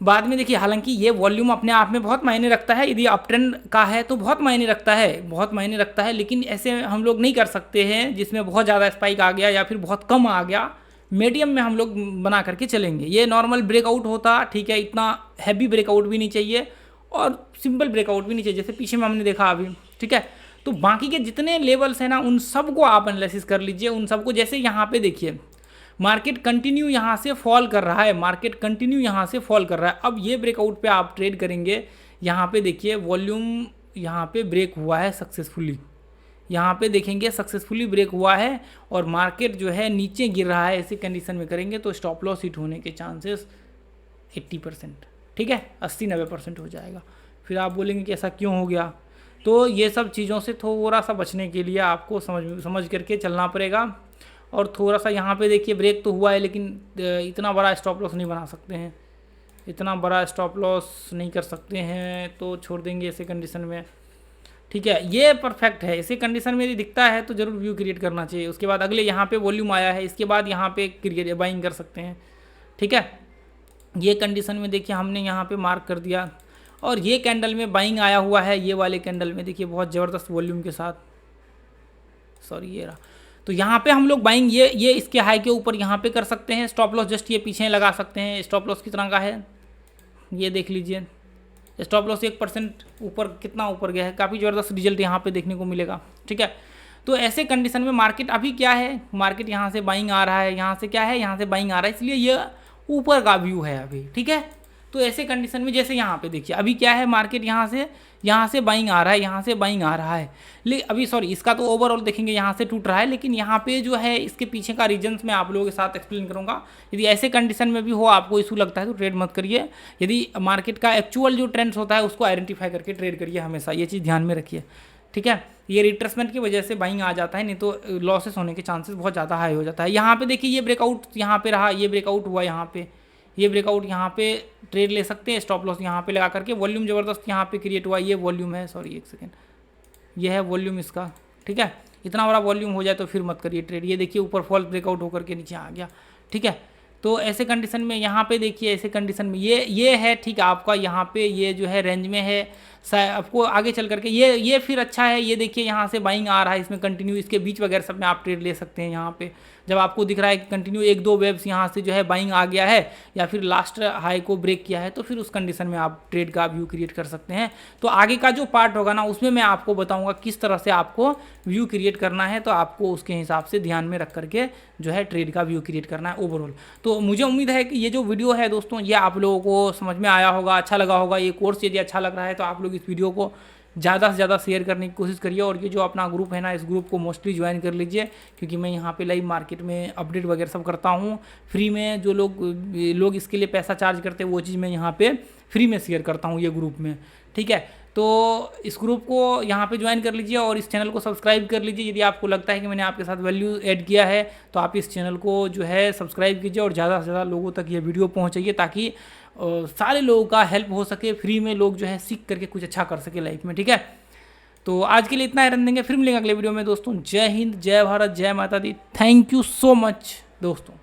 बाद में देखिए हालांकि ये वॉल्यूम अपने आप में बहुत मायने रखता है, यदि अप ट्रेंड का है तो बहुत मायने रखता है, बहुत मायने रखता है। लेकिन ऐसे हम लोग नहीं कर सकते हैं जिसमें बहुत ज़्यादा स्पाइक आ गया या फिर बहुत कम आ गया, मीडियम में हम लोग बना करके चलेंगे। ये नॉर्मल ब्रेकआउट होता, ठीक है, इतना हैवी ब्रेकआउट भी नहीं चाहिए और सिंपल ब्रेकआउट भी नहीं चाहिए, जैसे पीछे में हमने देखा अभी, ठीक है। तो बाकी के जितने लेवल्स हैं ना उन सबको आप एनालिसिस कर लीजिए, उन सबको। जैसे यहाँ पे देखिए मार्केट कंटिन्यू यहाँ से फॉल कर रहा है, मार्केट कंटिन्यू यहाँ से फॉल कर रहा है। अब ये ब्रेकआउट पे आप ट्रेड करेंगे, यहाँ पे देखिए वॉल्यूम यहाँ पे ब्रेक हुआ है सक्सेसफुली, यहाँ पे देखेंगे सक्सेसफुली ब्रेक हुआ है और मार्केट जो है नीचे गिर रहा है, ऐसी कंडीशन में करेंगे तो स्टॉप लॉस हिट होने के चांसेस 80%, ठीक है, 80-90% हो जाएगा। फिर आप बोलेंगे कि ऐसा क्यों हो गया, तो ये सब चीज़ों से थोड़ा सा बचने के लिए आपको समझ करके चलना पड़ेगा। और थोड़ा सा यहाँ पे देखिए ब्रेक तो हुआ है, लेकिन इतना बड़ा स्टॉप लॉस नहीं बना सकते हैं, इतना बड़ा स्टॉप लॉस नहीं कर सकते हैं, तो छोड़ देंगे ऐसे कंडीशन में, ठीक है। ये परफेक्ट है, ऐसे कंडीशन में यदि दिखता है तो जरूर व्यू क्रिएट करना चाहिए। उसके बाद अगले यहाँ पे वॉल्यूम आया है, इसके बाद यहाँ पे क्रिएट बाइंग कर सकते हैं, ठीक है। ये कंडीशन में देखिए हमने यहाँ पे मार्क कर दिया और ये कैंडल में बाइंग आया हुआ है, ये वाले कैंडल में देखिए बहुत ज़बरदस्त वॉल्यूम के साथ, सॉरी ये रहा। तो यहाँ पे हम लोग बाइंग ये इसके हाई के ऊपर यहाँ पे कर सकते हैं, स्टॉप लॉस जस्ट ये पीछे लगा सकते हैं। स्टॉप लॉस कितना का है ये देख लीजिए, स्टॉप लॉस 1% ऊपर, कितना ऊपर गया है, काफ़ी ज़बरदस्त रिजल्ट यहाँ पे देखने को मिलेगा, ठीक है। तो ऐसे कंडीशन में मार्केट अभी क्या है, मार्केट यहाँ से बाइंग आ रहा है, यहाँ से क्या है, यहाँ से बाइंग आ रहा है, इसलिए ये ऊपर का व्यू है अभी, ठीक है। तो ऐसे कंडीशन में जैसे यहाँ पे देखिए अभी क्या है, मार्केट यहाँ से बाइंग आ रहा है, यहाँ से बाइंग आ रहा है, लेकिन अभी सॉरी इसका तो ओवरऑल देखेंगे यहाँ से टूट रहा है, लेकिन यहाँ पे जो है इसके पीछे का रीजन्स मैं आप लोगों के साथ एक्सप्लेन करूँगा। यदि ऐसे कंडीशन में भी हो आपको इशू लगता है तो ट्रेड मत करिए, यदि मार्केट का एक्चुअल जो ट्रेंड्स होता है उसको आइडेंटिफाई करके ट्रेड करिए, हमेशा ये चीज़ ध्यान में रखिए, ठीक है। ये रिट्रेसमेंट की वजह से बाइंग आ जाता है, नहीं तो लॉसेस होने के चांसेस बहुत ज़्यादा हाई हो जाता है। यहाँ पे देखिए ये ब्रेकआउट यहाँ पे रहा, ये ब्रेकआउट हुआ यहाँ पे, ये ब्रेकआउट यहाँ पे ट्रेड ले सकते हैं, स्टॉप लॉस यहाँ पे लगा करके। वॉल्यूम ज़बरदस्त यहाँ पे क्रिएट हुआ, ये वॉल्यूम है, सॉरी एक सेकेंड, ये है वॉल्यूम इसका, ठीक है। इतना बड़ा वॉल्यूम हो जाए तो फिर मत करिए ट्रेड। ये देखिए ऊपर फॉल ब्रेकआउट होकर के नीचे आ गया, ठीक है। तो ऐसे कंडीशन में यहाँ पे देखिए, ऐसे कंडीशन में ये है, ठीक है, आपका यहाँ पे ये जो है रेंज में है, आपको आगे चल करके ये फिर अच्छा है। ये देखिए यहाँ से बाइंग आ रहा है, इसमें कंटिन्यू इसके बीच वगैरह सब में आप ट्रेड ले सकते हैं। यहाँ पे जब आपको दिख रहा है कि कंटिन्यू 1-2 वेव्स यहाँ से जो है बाइंग आ गया है या फिर लास्ट हाई को ब्रेक किया है, तो फिर उस कंडीशन में आप ट्रेड का व्यू क्रिएट कर सकते हैं। तो आगे का जो पार्ट होगा ना उसमें मैं आपको बताऊंगा किस तरह से आपको व्यू क्रिएट करना है, तो आपको उसके हिसाब से ध्यान में रख करके जो है ट्रेड का व्यू क्रिएट करना है ओवरऑल। तो मुझे उम्मीद है कि ये जो वीडियो है दोस्तों ये आप लोगों को समझ में आया होगा, अच्छा लगा होगा। ये कोर्स यदि अच्छा लग रहा है तो आप लोग इस वीडियो को ज़्यादा से ज़्यादा शेयर करने की कोशिश करिए, और ये जो अपना ग्रुप है ना इस ग्रुप को मोस्टली ज्वाइन कर लीजिए, क्योंकि मैं यहाँ पे लाइव मार्केट में अपडेट वगैरह सब करता हूँ फ्री में। जो लोग इसके लिए पैसा चार्ज करते हैं वो चीज़ मैं यहाँ पे फ्री में शेयर करता हूँ ये ग्रुप में, ठीक है। तो इस ग्रुप को यहाँ पे ज्वाइन कर लीजिए और इस चैनल को सब्सक्राइब कर लीजिए। यदि आपको लगता है कि मैंने आपके साथ वैल्यू ऐड किया है तो आप इस चैनल को जो है सब्सक्राइब कीजिए और ज़्यादा से ज़्यादा लोगों तक ये वीडियो पहुँचाइए, ताकि सारे लोगों का हेल्प हो सके, फ्री में लोग जो है सीख करके कुछ अच्छा कर सके लाइफ में, ठीक है। तो आज के लिए इतना ही रन देंगे, फिर मिलेंगे अगले वीडियो में दोस्तों। जय हिंद, जय भारत, जय माता दी। थैंक यू सो मच दोस्तों।